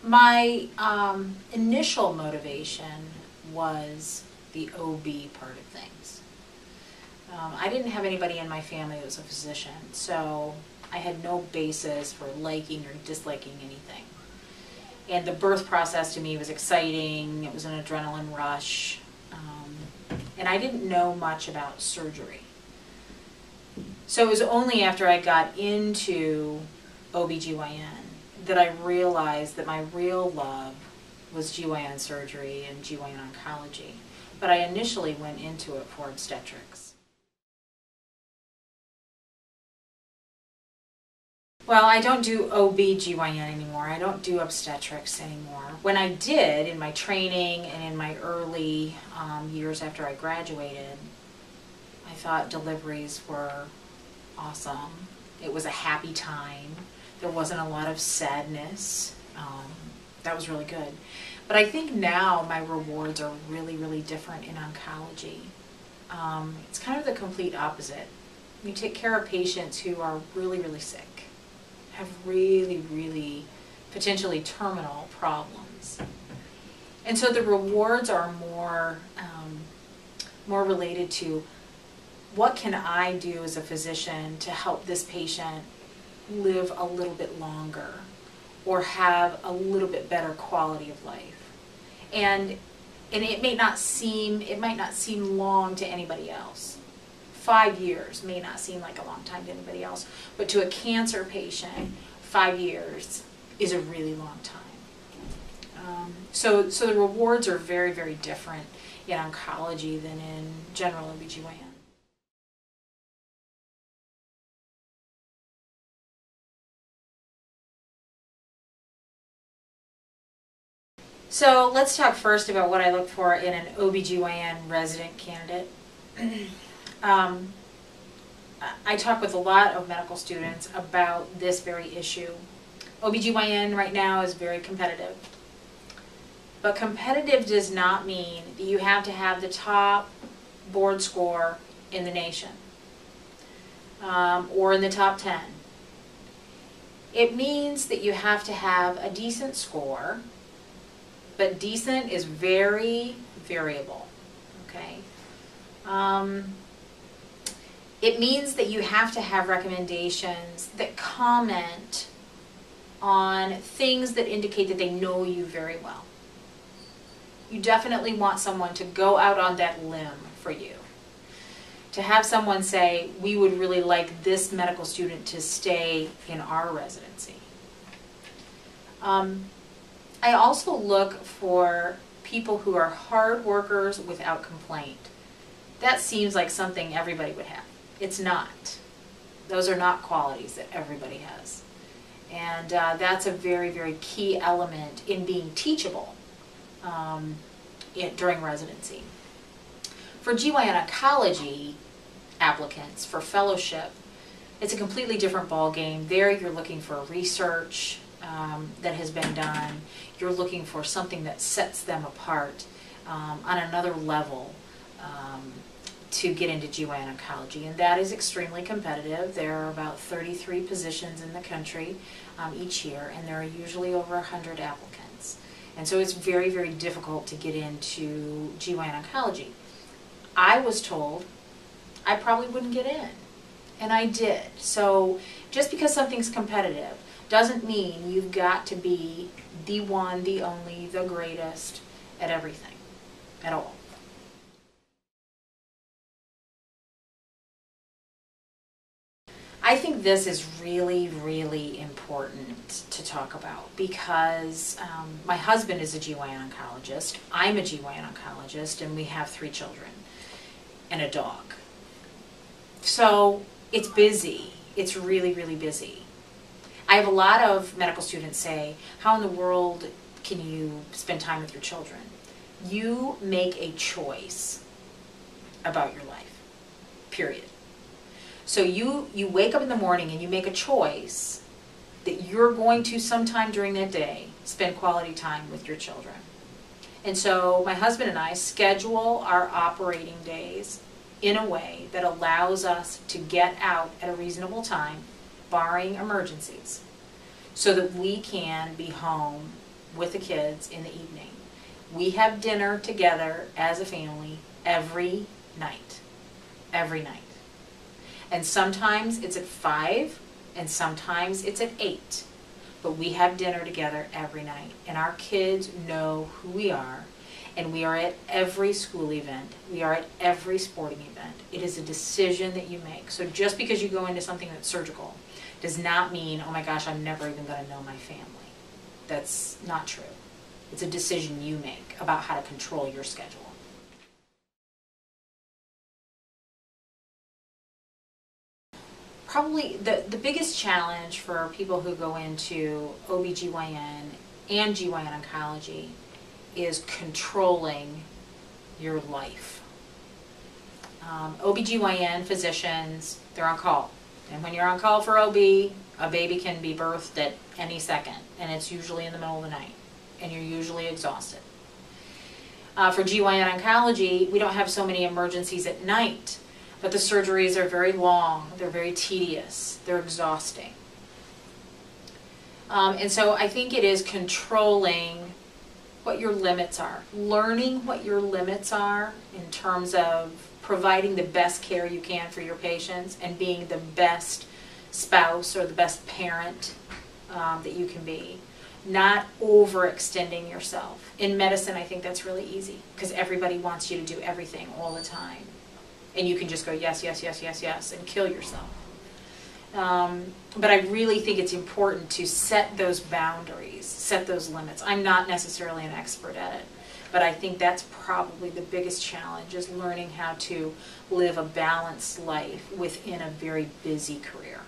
My initial motivation was the OB part of things. I didn't have anybody in my family that was a physician, so I had no basis for liking or disliking anything. And the birth process to me was exciting. It was an adrenaline rush. And I didn't know much about surgery. So it was only after I got into OBGYN that I realized that my real love was GYN surgery and GYN oncology. But I initially went into it for obstetrics. Well, I don't do OB/GYN anymore. I don't do obstetrics anymore. When I did, in my training and in my early years after I graduated, I thought deliveries were awesome. It was a happy time. There wasn't a lot of sadness. That was really good. But I think now my rewards are really, really different in oncology. It's kind of the complete opposite. You take care of patients who are really, really sick, have really, really potentially terminal problems. And so the rewards are more related to what can I do as a physician to help this patient live a little bit longer or have a little bit better quality of life. And it might not seem long to anybody else. 5 years may not seem like a long time to anybody else, but to a cancer patient, 5 years is a really long time. So the rewards are very, very different in oncology than in general OB/GYN. So let's talk first about what I look for in an OB/GYN resident candidate. I talk with a lot of medical students about this very issue. OB/GYN right now is very competitive. But competitive does not mean that you have to have the top board score in the nation or in the top 10. It means that you have to have a decent score, but decent is very variable, okay? It means that you have to have recommendations that comment on things that indicate that they know you very well. You definitely want someone to go out on that limb for you. To have someone say, we would really like this medical student to stay in our residency. I also look for people who are hard workers without complaint. That seems like something everybody would have. It's not. Those are not qualities that everybody has. And that's a very, very key element in being teachable during residency. For GYN oncology applicants, for fellowship, it's a completely different ballgame. There you're looking for research that has been done. You're looking for something that sets them apart on another level to get into GYN oncology, and that is extremely competitive. There are about 33 positions in the country each year, and there are usually over 100 applicants. And so it's very, very difficult to get into GYN oncology. I was told I probably wouldn't get in, and I did. So just because something's competitive doesn't mean you've got to be the one, the only, the greatest at everything, at all. I think this is really, really important to talk about because my husband is a GYN oncologist, I'm a GYN oncologist, and we have 3 children and a dog. So it's busy. It's really, really busy. I have a lot of medical students say, how in the world can you spend time with your children? You make a choice about your life, period. So you wake up in the morning and you make a choice that you're going to sometime during that day spend quality time with your children. And so my husband and I schedule our operating days in a way that allows us to get out at a reasonable time, barring emergencies, so that we can be home with the kids in the evening. We have dinner together as a family every night. Every night. And sometimes it's at 5 and sometimes it's at 8. But we have dinner together every night. And our kids know who we are. And we are at every school event. We are at every sporting event. It is a decision that you make. So just because you go into something that's surgical does not mean, oh my gosh, I'm never even going to know my family. That's not true. It's a decision you make about how to control your schedule. Probably the biggest challenge for people who go into OBGYN and GYN oncology is controlling your life. OBGYN physicians, they're on call. And when you're on call for OB, a baby can be birthed at any second, and it's usually in the middle of the night, and you're usually exhausted. For GYN oncology, we don't have so many emergencies at night, but the surgeries are very long, they're very tedious, they're exhausting. And so I think it is controlling what your limits are, learning what your limits are in terms of providing the best care you can for your patients and being the best spouse or the best parent that you can be. Not overextending yourself. In medicine, I think that's really easy because everybody wants you to do everything all the time. And you can just go yes, yes, yes, yes, yes, and kill yourself. But I really think it's important to set those boundaries, set those limits. I'm not necessarily an expert at it, but I think that's probably the biggest challenge, is learning how to live a balanced life within a very busy career.